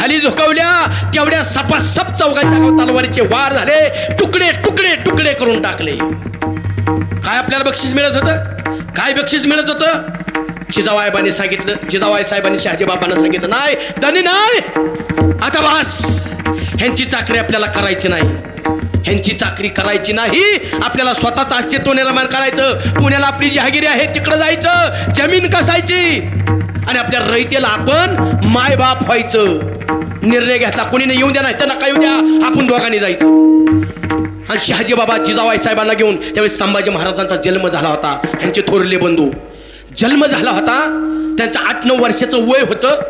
खाली झोकवल्या तेवढ्या सपासप चौघांच्या गाव तलवारीचे वार झाले, तुकडे तुकडे तुकडे करून टाकले. काय आपल्याला बक्षीस मिळत होतं? काय बक्षीस मिळत होतं? जिजाबाईंनी सांगितलं, जिजाबाई साहेबांनी शहाजी बाबांना सांगितलं, नाही धनी नाही, आता बस, ह्यांची चाकरी आपल्याला करायची नाही, ह्यांची चाकरी करायची नाही, आपल्याला स्वतःच अस्तित्व निर्माण करायचं. पुण्याला आपली जहागिरी आहे, तिकडं जायचं, जमीन कसायची आणि आपल्या रयतेला आपण मायबाप व्हायचं. निर्णय घेतला, कोणी नाही येऊ द्या, नाही तर नका येऊ द्या, आपण दोघांनी जायचं. आणि शहाजी बाबा जिजाबाई साहेबांना घेऊन त्यावेळेस संभाजी महाराजांचा जन्म झाला होता. ह्यांचे थोरले बंधू जन्म झाला होता, त्यांचं 8-9 वर्षाचं वय होतं.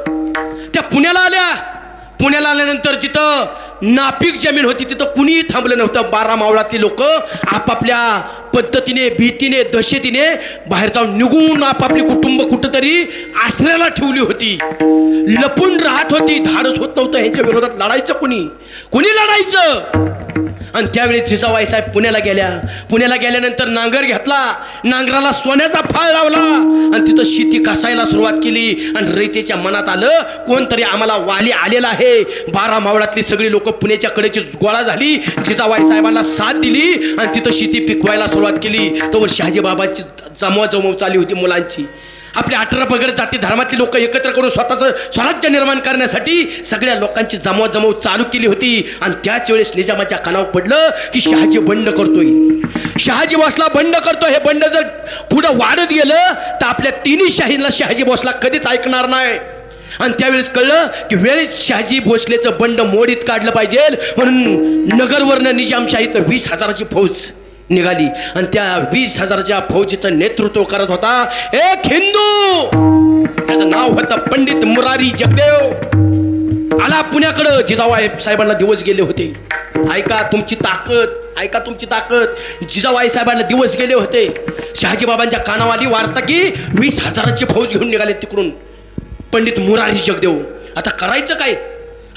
त्या पुण्याला आल्या. पुण्याला आल्यानंतर जिथं नापीक जमीन होती तिथं कुणीही थांबलं नव्हतं. 12 मावळातली लोक आपापल्या पद्धतीने, भीतीने, दहशतीने बाहेर जाऊन निघून आपापली कुटुंब कुठंतरी आश्रयाला ठेवली होती, लपून राहत होती. धाडस होत नव्हतं ह्यांच्या विरोधात लढायचं. कुणी लढायचं? आणि त्यावेळी जिजाबाई साहेब पुण्याला गेल्या. पुण्याला गेल्यानंतर नांगर घेतला, नांगराला सोन्याचा फाळ लावला आणि तिथं शेती कसायला सुरुवात केली. आणि रयतेच्या मनात आलं, कोणतरी आम्हाला वाली आलेला आहे. 12 मावळातली सगळी लोक पुण्याच्या कडेची गोळा झाली, जिजाबाई साहेबांना साथ दिली आणि तिथं शेती पिकवायला सुरुवात केली. तोवर शहाजी बाबांची जमवाजमव चालू होती मुलांची. आपल्या 18 पगड जाती धर्मातली लोक एकत्र करून स्वतःचं स्वराज्य निर्माण करण्यासाठी सगळ्या लोकांची जमवाजमव चालू केली होती. आणि त्याच वेळेस निजामाच्या कानावर पडलं की शहाजी बंड करतोय, शहाजी भोसला बंड करतोय. हे बंड जर पुढं वाढत गेलं तर आपल्या तिन्ही शाहींना शहाजी भोसला कधीच ऐकणार नाही. आणि त्यावेळेस कळलं की वेळेत शहाजी भोसलेचं बंड मोडीत काढलं पाहिजे, म्हणून नगरवरनं निजामशाहीत 20,000ची फौज निघाली. आणि त्या 20,000च्या फौजीचं नेतृत्व करत होता एक हिंदू, त्याचं नाव होतं पंडित मुरारी जगदेव. आला पुण्याकडं. जिजाबाई साहेबांना दिवस गेले होते. ऐका तुमची ताकद, ऐका तुमची ताकद. जिजाबाई साहेबांना दिवस गेले होते. शहाजी बाबांच्या कानावाली वार्ता की 20,000ची फौज घेऊन निघाले तिकडून पंडित मुरारी जगदेव. आता करायचं काय?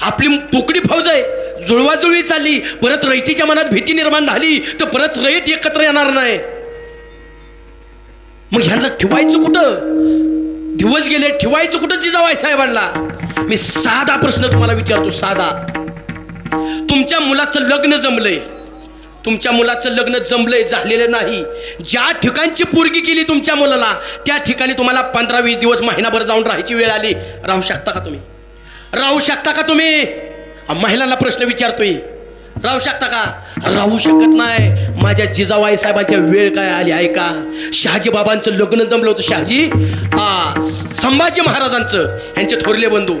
आपली तुकडी फौज आहे, जुळवाजुळवी चालली, परत रयतीच्या मनात भीती निर्माण झाली तर परत रयत एकत्र येणार नाही. मग ह्यांना ठेवायचं कुठं? दिवस गेले, ठेवायचं कुठं जिजाबाई साहेबांना? मी साधा प्रश्न तुम्हाला विचारतो, साधा. तुमच्या मुलाचं लग्न जमलंय, तुमच्या मुलाचं लग्न जमलंय, झालेलं नाही. ज्या ठिकाणची पोरगी केली तुमच्या मुलाला त्या ठिकाणी तुम्हाला 15-20 दिवस, महिनाभर जाऊन राहायची वेळ आली, राहू शकता का तुम्ही? राहू शकता का तुम्ही? महिलांना प्रश्न विचारतोय, राहू शकता का? राहू शकत नाही. माझ्या जिजाबाई साहेबांच्या वेळ काय आली ऐका. शहाजी बाबांचं लग्न जमलं होतं, शहाजी संभाजी महाराजांचं, यांचे थोरले बंधू.